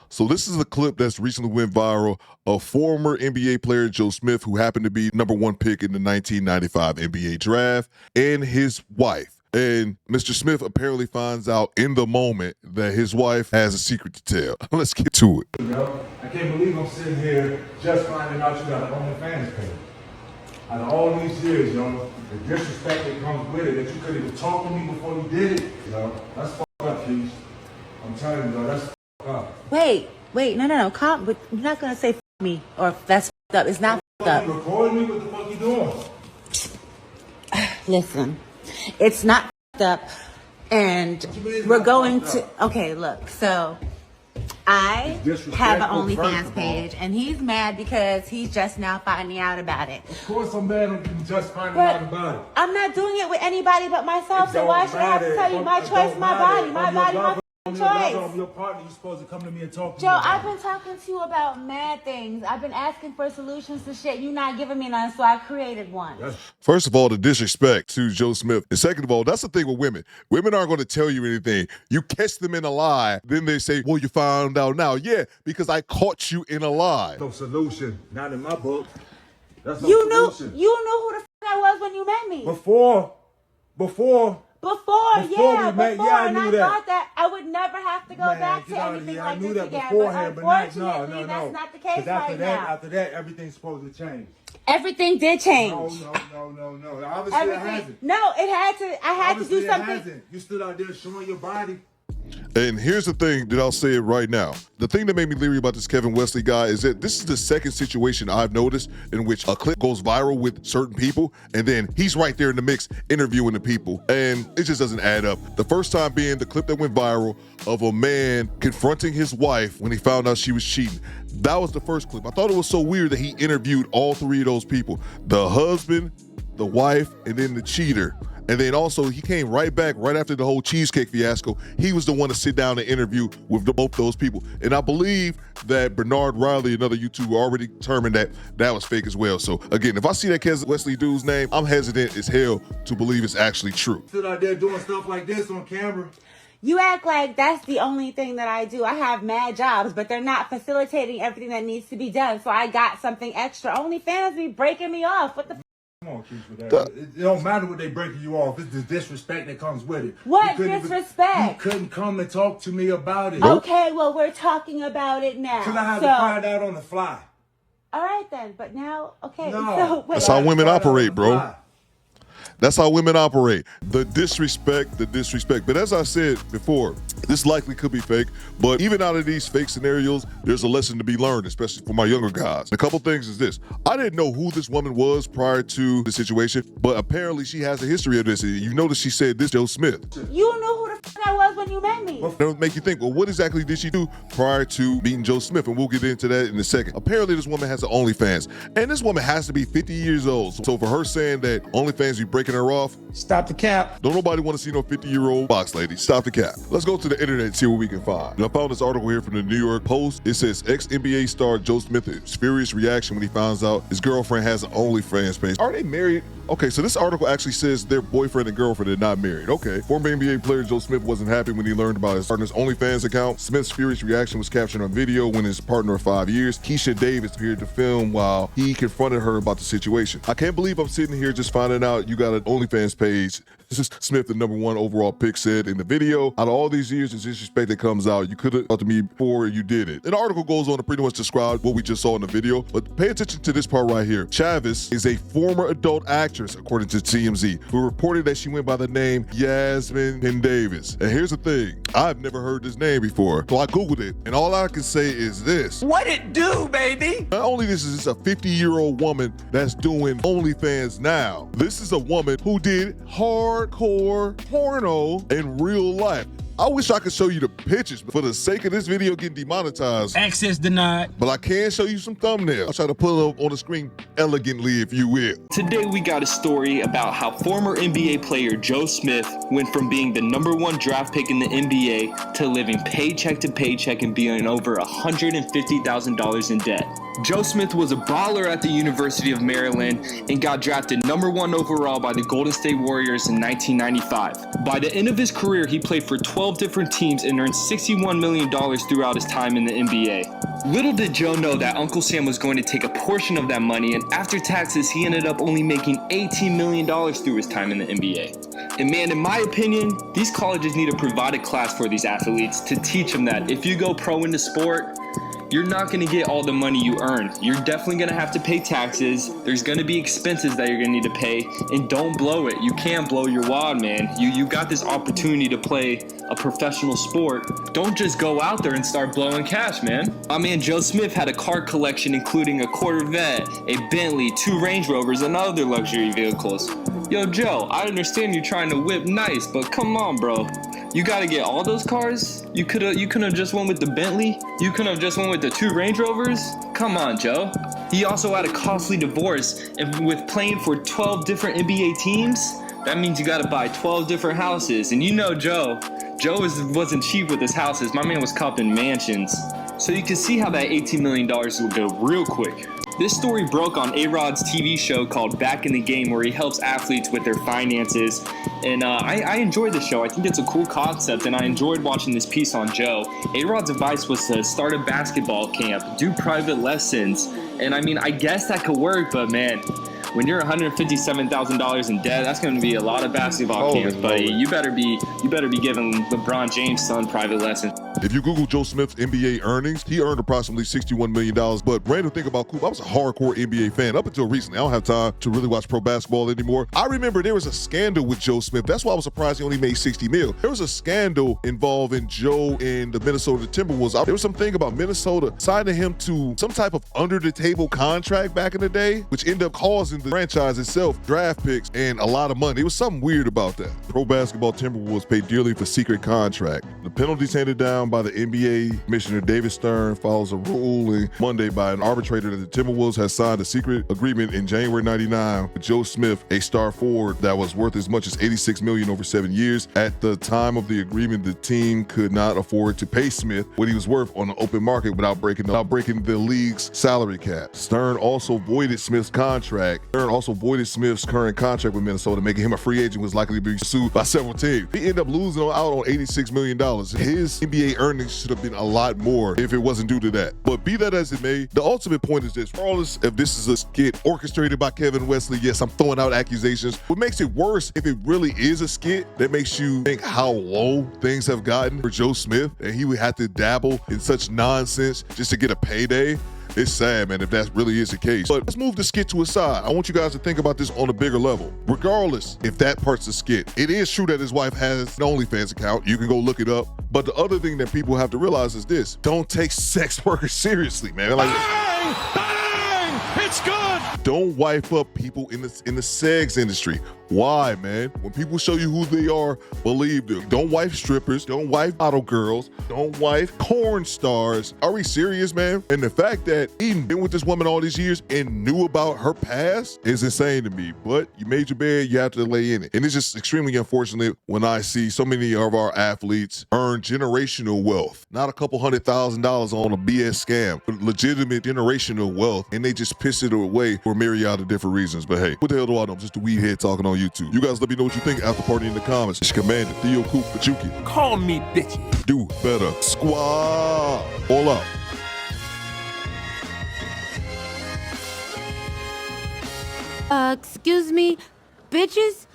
So this is a clip that's recently went viral of former NBA player Joe Smith, who happened to be #1 pick in the 1995 NBA draft, and his wife. And Mr. Smith apparently finds out in the moment that his wife has a secret to tell. Let's get to it. Yo, I can't believe I'm sitting here just finding out you got an OnlyFans page. Out of all these years, yo, the disrespect that comes with it, that you couldn't even talk to me before you did it, yo, that's fucked up, Keith. I'm telling you, yo, that's fucked up. Wait, no, calm, but you're not gonna say me, or that's fucked up. It's not fucked up. You recording me? What the fuck you doing? Listen, it's not fucked up, and we're going to, okay, look, so I have an OnlyFans page, and he's mad because he's just now finding out about it. Of course I'm mad I'm just finding out about it. I'm not doing it with anybody but myself, so why should I have to tell you my choice, my body, my choice? I'm your partner. You're supposed to come to me and talk to me. Joe, I've been talking to you about mad things. I've been asking for solutions to shit. You're not giving me none, so I created one. First of all, the disrespect to Joe Smith. And second of all, that's the thing with women. Women aren't going to tell you anything. You catch them in a lie. Then they say, well, you found out now. Yeah, because I caught you in a lie. No solution. Not in my book. That's no You solution. knew who the f*** I was when you met me. Before, I knew that. thought that I would never have to go back to anything like I knew this that again. beforehand, But but unfortunately, no. that's not the case after right that, now. After that, everything's supposed to change. Everything did change. No. Obviously it hasn't. No, it had to. I had Obviously to do something. It hasn't. You stood out there showing your body. And here's the thing that I'll say it right now. The thing that made me leery about this Kevin Wesley guy is that this is the second situation I've noticed in which a clip goes viral with certain people, and then he's right there in the mix interviewing the people, and it just doesn't add up. The first time being the clip that went viral of a man confronting his wife when he found out she was cheating. That was the first clip. I thought it was so weird that he interviewed all three of those people, the husband, the wife, and then the cheater. And then also he came right back right after the whole cheesecake fiasco. He was the one to sit down and interview with both those people. And I believe that Bernard Riley, another YouTuber, already determined that that was fake as well. So again, if I see that Kevin Wesley dude's name, I'm hesitant as hell to believe it's actually true. Stood out there doing stuff like this on camera. You act like that's the only thing that I do. I have mad jobs, but they're not facilitating everything that needs to be done. So I got something extra. OnlyFans be breaking me off. What the f***? Come on, Keith, with that. It don't matter what they breaking you off. It's the disrespect that comes with it. What disrespect? You couldn't come and talk to me about it. Okay, well, we're talking about it now. Because I had to find out on the fly. All right, then. But now, okay. No. So, wait. That's how women operate, bro. That's how women operate. The disrespect. But as I said before, this likely could be fake. But even out of these fake scenarios, there's a lesson to be learned, especially for my younger guys. A couple things is this. I didn't know who this woman was prior to the situation, but apparently she has a history of this. You notice she said this, Joe Smith. You knew who the f*** I was when you met me. That would make you think, well, what exactly did she do prior to meeting Joe Smith? And we'll get into that in a second. Apparently this woman has an OnlyFans, and this woman has to be 50 years old. So for her saying that OnlyFans be breaking her off, stop the cap. Don't nobody want to see no 50-year-old box lady. Stop the cap. Let's go to the internet and see what we can find. And I found this article here from the New York Post. It says ex-NBA star Joe Smith's furious reaction when he finds out his girlfriend has an OnlyFans page. Are they married? Okay, so this article actually says their boyfriend and girlfriend are not married. Okay. Former NBA player Joe Smith wasn't happy when he learned about his partner's OnlyFans account. Smith's furious reaction was captured on video when his partner of 5 years, Keisha Davis, appeared to film while he confronted her about the situation. I can't believe I'm sitting here just finding out you got an OnlyFans page. This is Smith, the #1 overall pick, said in the video, out of all these years of disrespect that comes out, you could have talked to me before you did it. And the article goes on to pretty much describe what we just saw in the video, but pay attention to this part right here. Chavez is a former adult actress, according to TMZ, who reported that she went by the name Yasmin Davis. And here's the thing, I've never heard this name before, so I Googled it, and all I can say is this. What it do, baby? Not only this is this a 50-year-old woman that's doing OnlyFans now, this is a woman who did hardcore porno in real life. I wish I could show you the pictures, but for the sake of this video getting demonetized, Access denied. but I can show you some thumbnails. I'll try to put it up on the screen elegantly, if you will. Today we got a story about how former NBA player Joe Smith went from being the #1 draft pick in the NBA to living paycheck to paycheck and being over $150,000 in debt. Joe Smith was a baller at the University of Maryland and got drafted #1 overall by the Golden State Warriors in 1995. By the end of his career, he played for 12 12 different teams and earned $61 million throughout his time in the NBA. Little did Joe know that Uncle Sam was going to take a portion of that money, and after taxes, he ended up only making $18 million through his time in the NBA. And man, in my opinion, these colleges need to provide a class for these athletes to teach them that if you go pro in the sport, you're not going to get all the money you earn. You're definitely going to have to pay taxes. There's going to be expenses that you're going to need to pay, and don't blow it. You can't blow your wad, man. You got this opportunity to play a professional sport. Don't just go out there and start blowing cash, man. My man Joe Smith had a car collection including a Corvette, a Bentley, 2 Range Rovers, and other luxury vehicles. Yo, Joe, I understand you're trying to whip nice, but come on, bro. You gotta get all those cars? You couldn't have just went with the Bentley? You couldn't have just went with the 2 Range Rovers? Come on, Joe. He also had a costly divorce, and with playing for 12 different NBA teams, that means you gotta buy 12 different houses. And you know Joe wasn't cheap with his houses. My man was copping mansions. So you can see how that $18 million will go real quick. This story broke on A-Rod's TV show called Back in the Game, where he helps athletes with their finances. And I enjoyed the show. I think it's a cool concept, and I enjoyed watching this piece on Joe. A-Rod's advice was to start a basketball camp, do private lessons. And I mean, I guess that could work, but man, when you're $157,000 in debt, that's going to be a lot of basketball camps, buddy. You better be giving LeBron James' son private lessons. If you Google Joe Smith's NBA earnings, he earned approximately $61 million. But random thing about Coop, I was a hardcore NBA fan up until recently. I don't have time to really watch pro basketball anymore. I remember there was a scandal with Joe Smith. That's why I was surprised he only made $60 million. There was a scandal involving Joe and the Minnesota Timberwolves. There was something about Minnesota signing him to some type of under-the-table contract back in the day, which ended up causing the franchise itself draft picks and a lot of money. It was something weird about that. Pro basketball Timberwolves paid dearly for secret contract. The penalties handed down by the NBA Commissioner David Stern follows a ruling Monday by an arbitrator that the Timberwolves had signed a secret agreement in January '99 with Joe Smith, a star forward that was worth as much as $86 million over 7 years. At the time of the agreement, the team could not afford to pay Smith what he was worth on the open market without breaking the league's salary cap. Stern also voided Smith's contract. Stern also voided Smith's current contract with Minnesota, making him a free agent, was likely to be sued by several teams. He ended up losing out on $86 million. His NBA earnings should have been a lot more if it wasn't due to that. But be that as it may, the ultimate point is this. Regardless if this is a skit orchestrated by Kevin Wesley, yes, I'm throwing out accusations. What makes it worse if it really is a skit that makes you think how low things have gotten for Joe Smith, and he would have to dabble in such nonsense just to get a payday. It's sad, man, if that really is the case. But let's move the skit to a side. I want you guys to think about this on a bigger level. Regardless if that part's a skit, it is true that his wife has an OnlyFans account. You can go look it up. But the other thing that people have to realize is this. Don't take sex workers seriously, man. Like, Bang! Bang! It's good! Don't wife up people in the sex industry. Why, man? When people show you who they are, believe them. Don't wife strippers. Don't wife model girls. Don't wife porn stars. Are we serious, man? And the fact that he been with this woman all these years and knew about her past is insane to me. But you made your bed, you have to lay in it. And it's just extremely unfortunate when I see so many of our athletes earn generational wealth. Not a couple $100,000 on a BS scam, but legitimate generational wealth. And they just piss it away for a myriad of different reasons. But hey, what the hell do I know? I'm just a weed head talking on YouTube. You guys let me know what you think after party in the comments. It's Commander Theo Coop Pachuki. Call me bitch. Do better. Squad. All out. Excuse me, bitches?